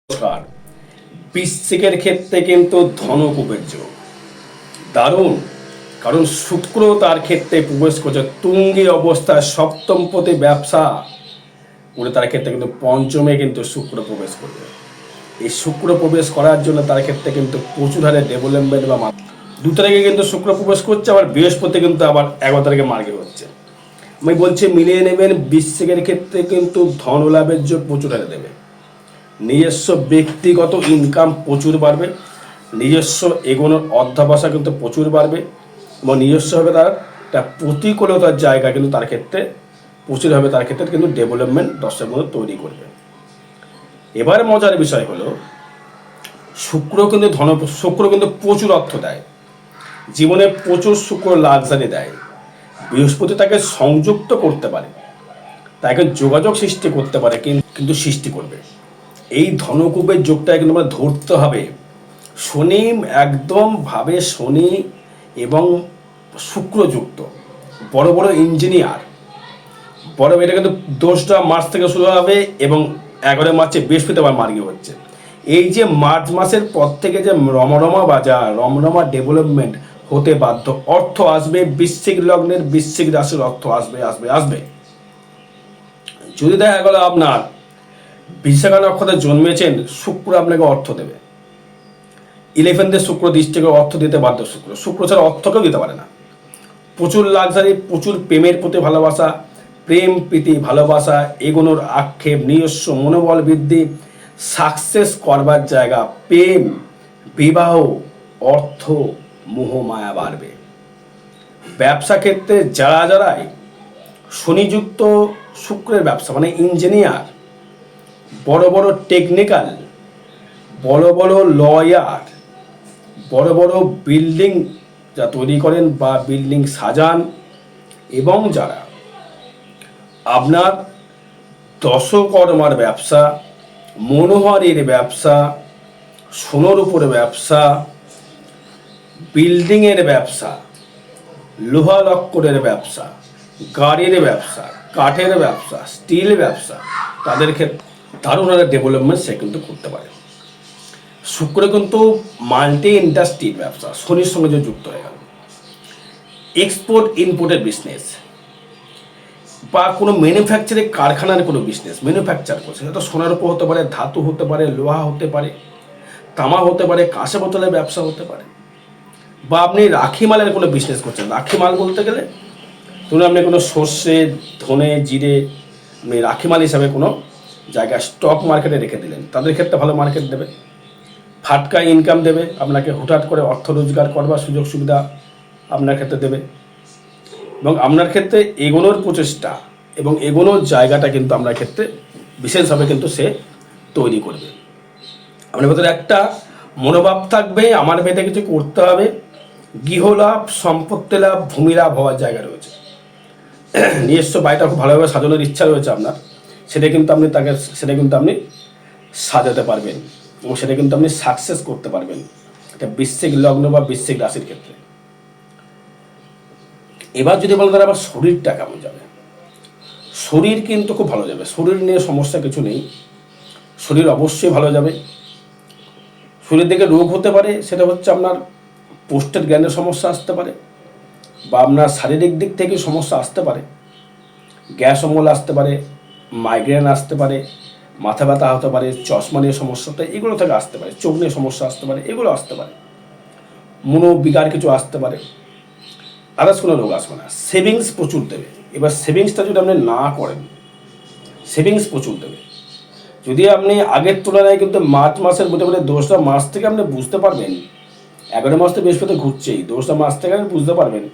নমস্কার। বৃশ্চিকের ক্ষেত্রে কিন্তু ধনকুবের যোগ দারুণ, কারণ শুক্র তার ক্ষেত্রে প্রবেশ করছে তুঙ্গি অবস্থায় সপ্তমপতি ব্যবসা করে, তার ক্ষেত্রে কিন্তু পঞ্চমে কিন্তু শুক্র প্রবেশ করবে। এই শুক্র প্রবেশ করার জন্য তার ক্ষেত্রে কিন্তু প্রচুর হারে ডেভেলপমেন্ট বা 2 তারিখে কিন্তু শুক্র প্রবেশ করছে, আবার বৃহস্পতি কিন্তু আবার 11 তারিখে মার্গে হচ্ছে। আমি বলছি মিলিয়ে নেবেন, বৃশ্চিকের ক্ষেত্রে কিন্তু ধন লাভের যোগ প্রচুর হারে দেবে। নিজস্ব ব্যক্তিগত ইনকাম প্রচুর বাড়বে, নিজস্ব এগোনোর অধ্যাবসা কিন্তু প্রচুর বাড়বে, এবং নিজস্বভাবে তার একটা প্রতিকূলতার জায়গা কিন্তু তার ক্ষেত্রে প্রচুর হবে, তার ক্ষেত্রে কিন্তু ডেভেলপমেন্ট দর্শক মধ্যে তৈরি করবে। এবার মজার বিষয় হলো, শুক্র কিন্তু প্রচুর অর্থ দেয়, জীবনে প্রচুর শুক্র লাক্সারি দেয়। বৃহস্পতি তাকে সংযুক্ত করতে পারে, তাকে যোগাযোগ সৃষ্টি করতে পারে, কিন্তু সৃষ্টি করবে। এই ধনকুবের যোগটা কিন্তু আমরা ধরতে হবে। শনি একদম ভাবে, শনি এবং শুক্রযুক্ত বড় বড় ইঞ্জিনিয়ার, এটা কিন্তু 2 মার্চ থেকে শুরু হবে এবং 11 মার্চে বৃহস্পতি আবার মার্গী হচ্ছে। এই যে মার্চ মাসের পর থেকে যে রমরমা বাজার, রমরমা ডেভেলপমেন্ট হতে বাধ্য, অর্থ আসবে, বৃশ্চিক লগ্নের বৃশ্চিক রাশির অর্থ আসবে আসবে আসবে। যদি দেখা গেল আপনার বিশাখা নক্ষত্রে জন্মেছেন, শুক্র আপনাকে অর্থ দেবে। 11th শুক্র দৃষ্টিকে অর্থ দিতে বাধ্য। শুক্র ছাড়া অর্থকেও দিতে পারে না। প্রচুর লাক্সারি, প্রচুর প্রেমের প্রতি ভালোবাসা, প্রেম প্রীতি ভালোবাসা, এগোনোর আক্ষেপ, নিজস্ব মনোবল বৃদ্ধি, সাকসেস করবার জায়গা, প্রেম, বিবাহ, অর্থ, মোহমায়া বাড়বে। ব্যবসা ক্ষেত্রে যারাই শনিযুক্ত শুক্রের ব্যবসা, মানে ইঞ্জিনিয়ার, বড় বড় টেকনিক্যাল, বড় বড় লয়ার, বড় বড় বিল্ডিং যা তৈরি করেন বা বিল্ডিং সাজান, এবং যারা আপনার দশকর্মার ব্যবসা, মনোহারির ব্যবসা, সোনার উপরে ব্যবসা, বিল্ডিংয়ের ব্যবসা, লোহা লক্করের ব্যবসা, গাড়ির ব্যবসা, কাঠের ব্যবসা, স্টিল ব্যবসা, তাদের ক্ষেত্রে দারুণ একটা ডেভেলপমেন্ট সে কিন্তু করতে পারে। শুক্র কিন্তু মাল্টি ইন্ডাস্ট্রির ব্যবসা শনির সঙ্গে যে যুক্ত হয়ে গেল, এক্সপোর্ট ইম্পোর্টের বিজনেস বা কোনো ম্যানুফ্যাকচারিং কারখানার কোনো বিজনেস ম্যানুফ্যাকচার করছে, সেটা সোনার উপর হতে পারে, ধাতু হতে পারে, লোহা হতে পারে, তামা হতে পারে, কাঁসা বোতলের ব্যবসা হতে পারে, বা আপনি রাখি মালের কোনো বিজনেস করছেন। রাখি মাল বলতে গেলে ধরুন আপনি কোনো সর্ষে, ধনে, জিরে আপনি রাখি মাল হিসাবে কোনো জায়গায় স্টক মার্কেটে রেখে দিলেন, তাদের ক্ষেত্রে ভালো মার্কেট দেবে, ফাটকা ইনকাম দেবে, আপনাকে হুটহাট করে অর্থ রোজগার করবার সুযোগ সুবিধা আপনার ক্ষেত্রে দেবে, এবং আপনার ক্ষেত্রে এগোনোর প্রচেষ্টা এবং এগোনোর জায়গাটা কিন্তু আপনার ক্ষেত্রে বিশেষভাবে কিন্তু সে তৈরি করবে। আপনার ভেতরে একটা মনোভাব থাকবে, আমার মেয়েতে কিছু করতে হবে, গৃহলাভ, সম্পত্তি লাভ, ভূমি লাভ হওয়ার জায়গা রয়েছে। নিজস্ব বাড়িটা খুব ভালোভাবে সাজানোর ইচ্ছা রয়েছে আপনার, সেটা কিন্তু আপনি সাজাতে পারবেন, এবং সেটা কিন্তু আপনি সাকসেস করতে পারবেন। এটা বৃশ্চিক লগ্ন বা বৃশ্চিক রাশির ক্ষেত্রে। এবার যদি বলেন তাহলে আবার শরীরটা কেমন যাবে, শরীর কিন্তু খুব ভালো যাবে। শরীর নিয়ে সমস্যা কিছু নেই, শরীর অবশ্যই ভালো যাবে। শরীর থেকে রোগ হতে পারে, সেটা হচ্ছে আপনার পোস্টের জ্ঞানের সমস্যা আসতে পারে, বা আপনার শারীরিক দিক থেকে সমস্যা আসতে পারে, গ্যাস অম্বল আসতে পারে, মাইগ্রেন আসতে পারে, মাথা ব্যথা হতে পারে, চশমা নিয়ে সমস্যাটা এগুলো থেকে আসতে পারে, চোখ নিয়ে সমস্যা আসতে পারে, এগুলো আসতে পারে, মনোবিকার কিছু আসতে পারে, আদার্স কোনো রোগ আসবে না। সেভিংস প্রচুর দেবে। এবার সেভিংসটা যদি আপনি না করেন, সেভিংস প্রচুর দেবে। যদি আপনি আগের তুলনায় কিন্তু মার্চ মাসের মধ্যে 2 মাস থেকে আপনি বুঝতে পারবেন, 11 মাস তো বৃহস্পতি ঘুরছেই, 2 মাস থেকে আপনি বুঝতে পারবেন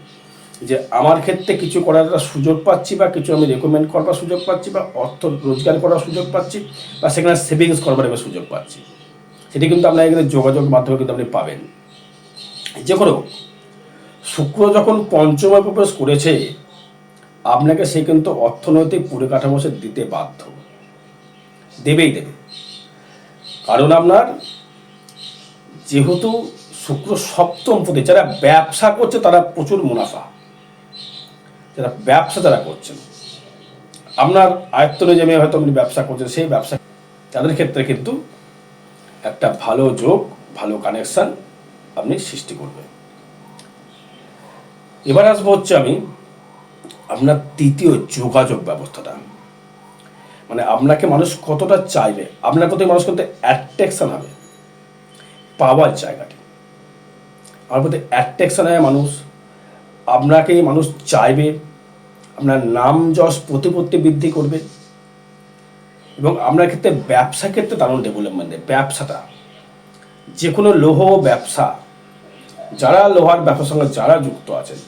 যে আমার ক্ষেত্রে কিছু করার একটা সুযোগ পাচ্ছি, বা কিছু আমি রেকমেন্ড করবার সুযোগ পাচ্ছি, বা অর্থ রোজগার করার সুযোগ পাচ্ছি, বা সেখানে সেভিংস করবার সুযোগ পাচ্ছি। সেটি কিন্তু আপনার এখানে যোগাযোগের মাধ্যমে কিন্তু আপনি পাবেন। যে কোনো শুক্র যখন পঞ্চমে প্রবেশ করেছে, আপনাকে সে কিন্তু অর্থনৈতিক পরিকাঠামো সে দিতে বাধ্য, দেবেই দেবে। কারণ আপনার যেহেতু শুক্র সপ্তম পদে, যারা ব্যবসা করছে তারা প্রচুর মুনাফা, যারা করছেন আপনার আয়ত্ত অনুযায়ী হয়তো আপনি ব্যবসা করছেন, সেই ব্যবসা তাদের ক্ষেত্রে কিন্তু একটা ভালো যোগ, ভালো কানেকশান আপনি সৃষ্টি করবেন। এবার আসবো হচ্ছে আমি আপনার তৃতীয় যোগাযোগ ব্যবস্থাটা, মানে আপনাকে মানুষ কতটা চাইবে, আপনার প্রতি মানুষ কিন্তু অ্যাট্রাকশন হবে, পাওয়ার জায়গাটি আমার প্রতি অ্যাট্রাকশন হয়, মানুষ আপনাকেই মানুষ চাইবে, আপনার নাম যশ প্রতিপত্তি বৃদ্ধি করবে এবং আপনার ক্ষেত্রে ব্যবসা ক্ষেত্রে দারুণ ডেভেলপমেন্ট। ব্যবসাটা যে কোনো লৌহ ব্যবসা, যারা লোহার ব্যবসার সঙ্গে যারা যুক্ত আছেন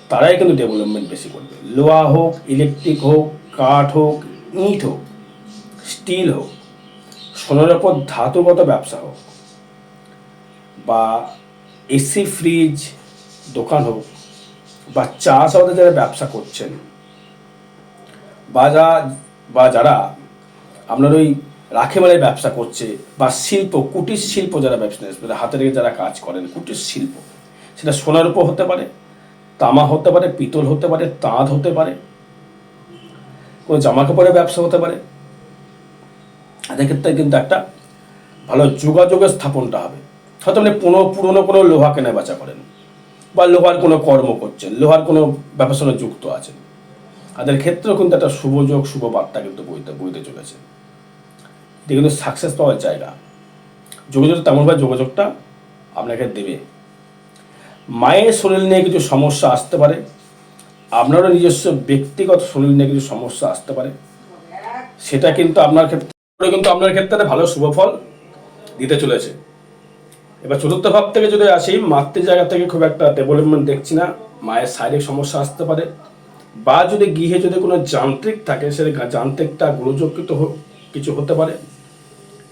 তারাই কিন্তু ডেভেলপমেন্ট বেশি করবে। লোহা হোক, ইলেকট্রিক হোক, কাঠ হোক, ইট হোক, স্টিল হোক, সোনার ওপর ধাতুগত ব্যবসা হোক, বা এসি ফ্রিজ দোকান হোক, বা চাষাবাদে যারা ব্যবসা করছেন, বা যারা আপনার ওই রাখেমালের ব্যবসা করছে, বা শিল্প, কুটির শিল্প যারা ব্যবসা, হাতে রেখে যারা কাজ করেন, কুটির শিল্প, সেটা সোনার উপর হতে পারে, তামা হতে পারে, পিতল হতে পারে, তাঁত হতে পারে, কোনো জামা কাপড়ের ব্যবসা হতে পারে। এদের ক্ষেত্রে কিন্তু একটা ভালো যোগাযোগের স্থাপনটা হবে। হয়তো আপনি পুরনো কোনো লোহা কেনা বেচা করেন, বা লোহার কোনো কর্ম করছেন, লোহার কোনো ব্যবসার সঙ্গে যুক্ত আছেন, তাদের ক্ষেত্রেও কিন্তু একটা শুভযোগ, শুভ বার্তা কিন্তু বইতে চলেছে। এটা কিন্তু সাকসেস পাওয়ার জায়গা। যোগাযোগ তেমনভাবে যোগাযোগটা আপনাকে দেবে। মায়ের শরীর নিয়ে কিছু সমস্যা আসতে পারে, আপনারও নিজস্ব ব্যক্তিগত শরীর নিয়ে কিছু সমস্যা আসতে পারে, সেটা কিন্তু আপনার ক্ষেত্রে ভালো শুভ ফল দিতে চলেছে। এবার চতুর্থ ভাব থেকে যদি আসি, মাতৃ জায়গা থেকে খুব একটা ডেভেলপমেন্ট দেখছি না। মায়ের শারীরিক সমস্যা আসতে পারে, বা যদি গৃহে যদি কোনো যান্ত্রিক থাকে, সে যান্ত্রিকটা গোলযোগিত কিছু হতে পারে,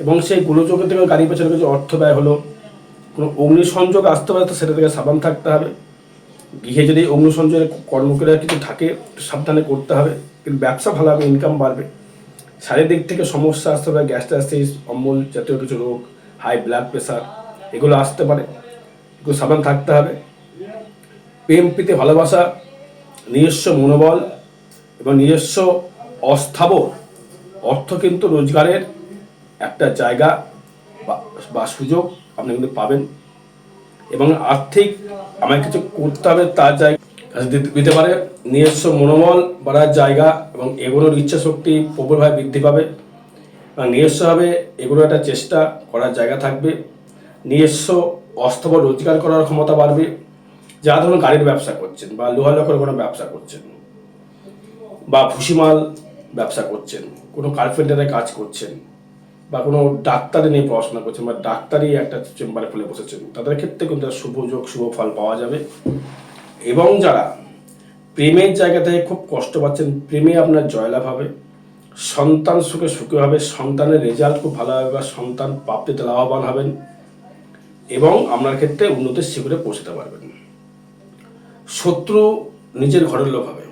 এবং সেই গোলযোগ থেকে গাড়ি পেছনে কিছু অর্থ ব্যয় হলো। কোনো অগ্নিসংযোগ আসতে পারে, তো সেটা থেকে সাবধান থাকতে হবে। গৃহে যদি অগ্নিসংযোগের কর্মক্রিয়া কিছু থাকে, সাবধানে করতে হবে। কিন্তু ব্যবসা ভালো হবে, ইনকাম বাড়বে। শারীরিক থেকে সমস্যা আসতে পারে, গ্যাস্ট্রাইটিস, অম্বল জাতীয় কিছু রোগ, হাই ব্লাড প্রেশার, এগুলো আসতে পারে, এগুলো সাবধান থাকতে হবে। প্রেম প্রীতি ভালোবাসা, নিজস্ব মনোবল এবং নিজস্ব অস্থাবর অর্থ কিন্তু রোজগারের একটা জায়গা বা সুযোগ আপনি কিন্তু পাবেন। এবং আর্থিক আমায় কিছু করতে হবে তার জায়গা দিতে পারে। নিজস্ব মনোবল বাড়ার জায়গা এবং এগোনোর ইচ্ছা শক্তি প্রবলভাবে বৃদ্ধি পাবে, এবং নিজস্বভাবে এগুলো একটা চেষ্টা করার জায়গা থাকবে। নিজস্ব অস্থাবর রোজগার করার ক্ষমতা বাড়বে। যারা ধরুন গাড়ির ব্যবসা করছেন, বা লোহা লক্ষ্যের কোনো ব্যবসা করছেন, বা ভুসিমাল ব্যবসা করছেন, কোনো কার্পেন্টারের কাজ করছেন, বা কোনো ডাক্তারি নিয়ে পড়াশোনা করছেন, বা ডাক্তারি একটা চেম্বারে খুলে বসেছেন, তাদের ক্ষেত্রে কিন্তু শুভ যোগ, শুভ ফল পাওয়া যাবে। এবং যারা প্রেমের জায়গা থেকে খুব কষ্ট পাচ্ছেন, প্রেমে আপনার জয়লাভ হবে, সন্তান সুখী হবে, সন্তানের রেজাল্ট খুব ভালো হবে, বা সন্তান প্রাপ্তিতে লাভবান হবেন, এবং আপনার ক্ষেত্রে উন্নতির শিখরে পৌঁছতে পারবেন। শত্রু নিজের ঘরের লোক হবে,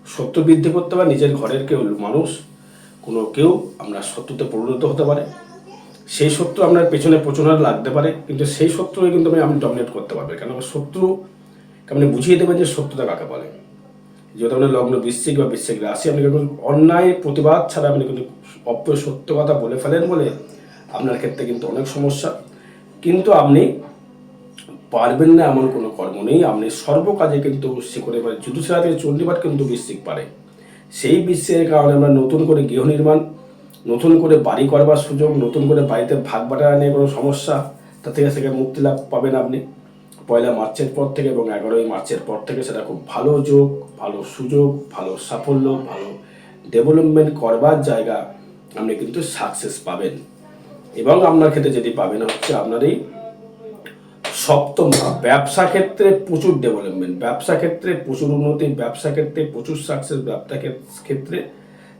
শত্রু বৃদ্ধি করতে পারে নিজের ঘরের কেউ মানুষ, কেউ আপনার শত্রুতে পরিণত হতে পারে। সেই শত্রু আপনার পেছনে প্রচুর লাগতে পারে, কিন্তু সেই শত্রুকে কিন্তু আপনি ডমিনেট করতে পারবেন। কেন শত্রুকে আপনি বুঝিয়ে দেবেন যে শত্রুতা কাকে বলে। যেহেতু আপনার লগ্ন বৃশ্চিক বা বৃশ্চিক রাশি, আপনি কিন্তু অন্যায় প্রতিবাদ ছাড়া আপনি কিন্তু সত্য কথা বলে ফেলেন বলে আপনার ক্ষেত্রে কিন্তু অনেক সমস্যা। কিন্তু আপনি পারবেন না এমন কোনো কর্ম নেই, আপনি সর্বকাজে কিন্তু শিখরে পারে। যুদ্ধশিলা থেকে চণ্ডীপাঠ কিন্তু বৃশ্চিক পারে। সেই বৃশ্চিকের কারণে আমরা নতুন করে গৃহ নির্মাণ, নতুন করে বাড়ি করবার সুযোগ, নতুন করে বাড়িতে ভাগ বাটা নিয়ে কোনো সমস্যা, তা থেকে মুক্তি লাভ পাবেন আপনি 1 মার্চের পর থেকে, এবং 11 মার্চের পর থেকে। সেটা খুব ভালো যোগ, ভালো সুযোগ, ভালো সাফল্য, ভালো ডেভেলপমেন্ট করবার জায়গা, আপনি কিন্তু সাকসেস পাবেন। এবং আপনার ক্ষেত্রে যেটি পাবেন হচ্ছে আপনার এই সপ্তম ভাব। ব্যবসা ক্ষেত্রে প্রচুর ডেভেলপমেন্ট, ব্যবসা ক্ষেত্রে প্রচুর উন্নতি, ব্যবসা ক্ষেত্রে প্রচুর সাকসেস, ব্যবসা ক্ষেত্রে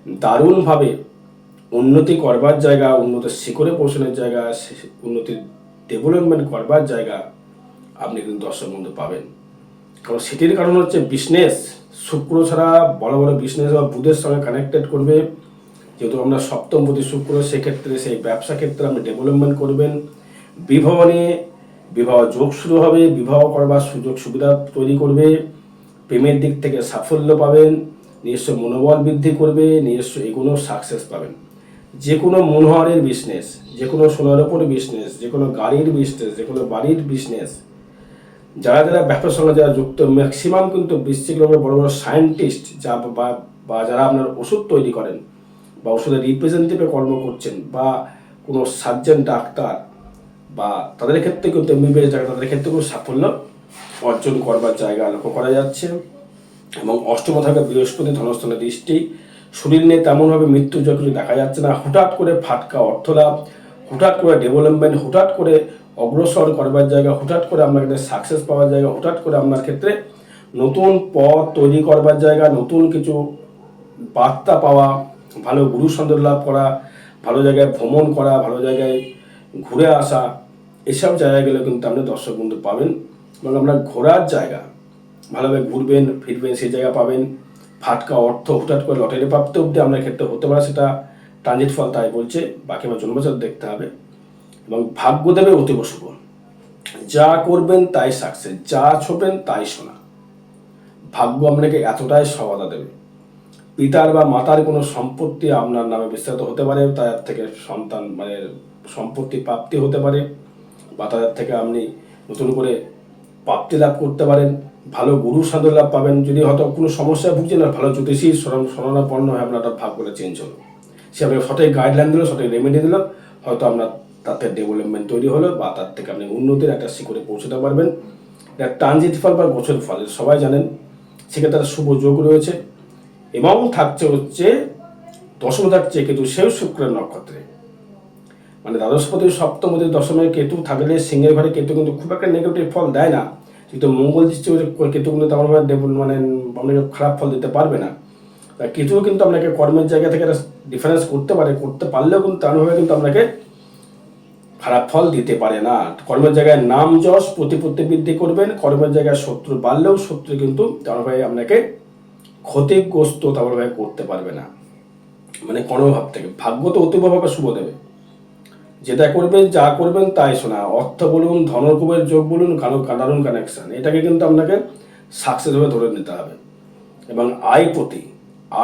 দারুণভাবে উন্নতি করবার জায়গা, উন্নতির শিখরে পৌঁছানোর জায়গা, উন্নতির ডেভেলপমেন্ট করবার জায়গা আপনি কিন্তু দর্শক বন্ধু পাবেন। কারণ সেটির কারণ হচ্ছে বিজনেস। শুক্র ছাড়া বড় বড় বিজনেস বা বুধের সঙ্গে কানেক্টেড করবে। যেহেতু আমরা সপ্তমপতি শুক্র, সেক্ষেত্রে সেই ব্যবসা ক্ষেত্রে আপনি ডেভেলপমেন্ট করবেন। বিবাহ যোগ শুরু হবে, বিবাহ করবার সুযোগ সুবিধা তৈরি করবে, প্রেমের দিক থেকে সাফল্য পাবেন, নিজস্ব মনোবল বৃদ্ধি করবে, নিজস্ব এগুলো সাকসেস পাবেন। যে কোনো মনোহারের বিজনেস, যে কোনো সোনার ওপর বিজনেস, যে কোনো গাড়ির বিজনেস, যে কোনো বাড়ির বিজনেস, যারা যারা ব্যবসার সঙ্গে যারা যুক্ত, ম্যাক্সিমাম কিন্তু বৃশ্চিক লগ্নের বড় বড় সায়েন্টিস্ট যা বা যারা আপনার ওষুধ তৈরি করেন বা ওষুধের রিপ্রেজেন্টেটিভে কর্ম করছেন বা কোনো সার্জন ডাক্তার বা তাদের ক্ষেত্রে কিন্তু এমবিবিএস ডাক্তার, তাদের ক্ষেত্রে কোনো সাফল্য অর্জন করবার জায়গা লক্ষ্য করা যাচ্ছে। এবং অষ্টম থাকা বৃহস্পতি ধনস্থানের দৃষ্টি, শরীর নিয়ে তেমনভাবে মৃত্যু জয় কিছু দেখা যাচ্ছে না। হুটহাট করে ফাটকা অর্থলাভ, হুটহাট করে ডেভেলপমেন্ট, হুটহাট করে অগ্রসর করবার জায়গা, হুটহাট করে আপনার ক্ষেত্রে সাকসেস পাওয়ার জায়গা, হুটহাট করে আপনার ক্ষেত্রে নতুন পথ তৈরি করবার জায়গা, নতুন কিছু বার্তা পাওয়া, ভালো গুরু সন্দেহ লাভ করা, ভালো জায়গায় ভ্রমণ করা, ভালো জায়গায় ঘুরে আসা, এসব জায়গাগুলো কিন্তু আপনি দর্শক বন্ধু পাবেন। এবং আপনার ঘোরার জায়গা, ভালোভাবে ঘুরবেন ফিরবেন সেই জায়গা পাবেন। ফাটকা অর্থ হুটহাট করে লটারি প্রাপ্ত অব্দি আপনার ক্ষেত্রে হতে পারে, সেটা ট্রানজিট ফল তাই বলছে, বাকি আমার জন্মবছর দেখতে হবে। এবং ভাগ্য দেবে অতীব শুভ, যা করবেন তাই সাকসেস, যা ছোবেন তাই শোনা। ভাগ্য আপনাকে এতটাই সহায়তা দেবে। পিতার বা মাতার কোনো সম্পত্তি আপনার নামে বিস্তারিত হতে পারে, তার থেকে সন্তান মানে সম্পত্তি প্রাপ্তি হতে পারে, বা তাদের থেকে আপনি নতুন করে প্রাপ্তি লাভ করতে পারেন। ভালো গুরু সাধন লাভ পাবেন। যদি হয়তো কোনো সমস্যায় ভুগছেন আর ভালো জ্যোতিষী শরণাপন্ন হয়ে আপনার ভাগ্যটা চেঞ্জ হলো, সে আপনাকে সঠিক গাইডলাইন দিল, সঠিক রেমেডি দিল, হয়তো আপনার তার থেকে ডেভেলপমেন্ট তৈরি হলো বা তার থেকে আপনি উন্নতির একটা শিখরে পৌঁছতে পারবেন। এটা ট্রানজিট ফল বা গোচর ফল সবাই জানেন, সেক্ষেত্রে শুভ যোগ রয়েছে। এবং থাকছে হচ্ছে দশমে থাকছে কেতু, সেও শুক্রের নক্ষত্রে, মানে দ্বাদশপতি সপ্তমতি দশমে কেতু থাকলে সিংহের ঘরে কেতু কিন্তু খুব একটা নেগেটিভ ফল দেয় না, কিন্তু মঙ্গল দৃষ্টি কেতু কিন্তু তেমনভাবে মানে আপনাকে খারাপ ফল দিতে পারবে না। কেতু কিন্তু আপনাকে কর্মের জায়গা থেকে একটা ডিফারেন্স করতে পারে, করতে পারলেও কিন্তু তেমনভাবে কিন্তু আপনাকে খারাপ ফল দিতে পারে না। কর্মের জায়গায় নাম যশ প্রতিপত্তি বৃদ্ধি করবেন, কর্মের জায়গায় শত্রু বাড়লেও শত্রু কিন্তু তেমনভাবে আপনাকে ক্ষতিগ্রস্ত তেমনভাবে করতে পারবে না, মানে কোনোভাব থেকে। ভাগ্য তো অতীবভাবে শুভ দেবে, যেটা করবেন যা করবেন তাই শোনা। অর্থ বলুন, ধনকুবের যোগ বলুন, দারুণ কানেকশন, এটাকে কিন্তু আপনাকে সাকসেস ভাবে ধরে নিতে হবে। এবং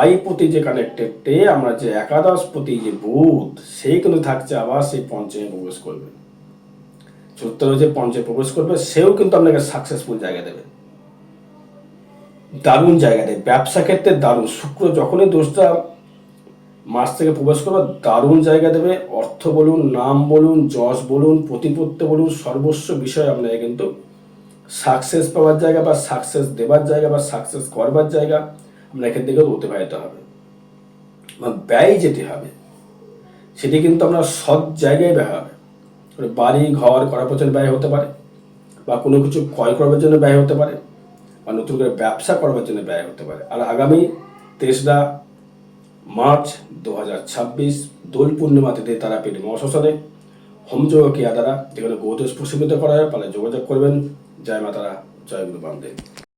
আয়পতি যে কানেক্টেডে আমরা যে একাদশপতি যে বুধ, সেই কিন্তু থাকছে আবার সেই পঞ্চমে প্রবেশ করবে, চতুর্থ রয়েছে পঞ্চমে প্রবেশ করবে, সেও কিন্তু আপনাকে সাকসেসফুল জায়গা দেবে, দারুণ জায়গা দেবে। ব্যবসা ক্ষেত্রে দারুণ, শুক্র যখনই দোষটা মাস থেকে প্রবেশ করবে দারুণ জায়গা দেবে। অর্থ বলুন, নাম বলুন, যশ বলুন, প্রতিপত্তি বলুন, সর্বস্ব বিষয় আপনাকে কিন্তু সাকসেস পাওয়ার জায়গা বা সাকসেস দেবার জায়গা বা সাকসেস করবার জায়গা আপনার এখান থেকে অতিবাহিত হবে। ব্যয় যেটি হবে সেটি কিন্তু আপনার সৎ জায়গায় ব্যয় হবে। বাড়ি ঘর করার পেছনে ব্যয় হতে পারে, বা কোনো কিছু ক্রয় করবার জন্য ব্যয় হতে পারে, বা নতুন করে ব্যবসা করবার জন্য ব্যয় হতে পারে। আর আগামী 23 মার্চ 2026 দোল পূর্ণিমা তিথি তারাপীঠ মহাশ্মশানে হোমযোগ ক্রিয়া দ্বারা যেখানে গৌতোষ প্রশমিত করা হয়, পালে যোগাযোগ করবেন। জয় মাতারা, জয় গুরু বামদেব।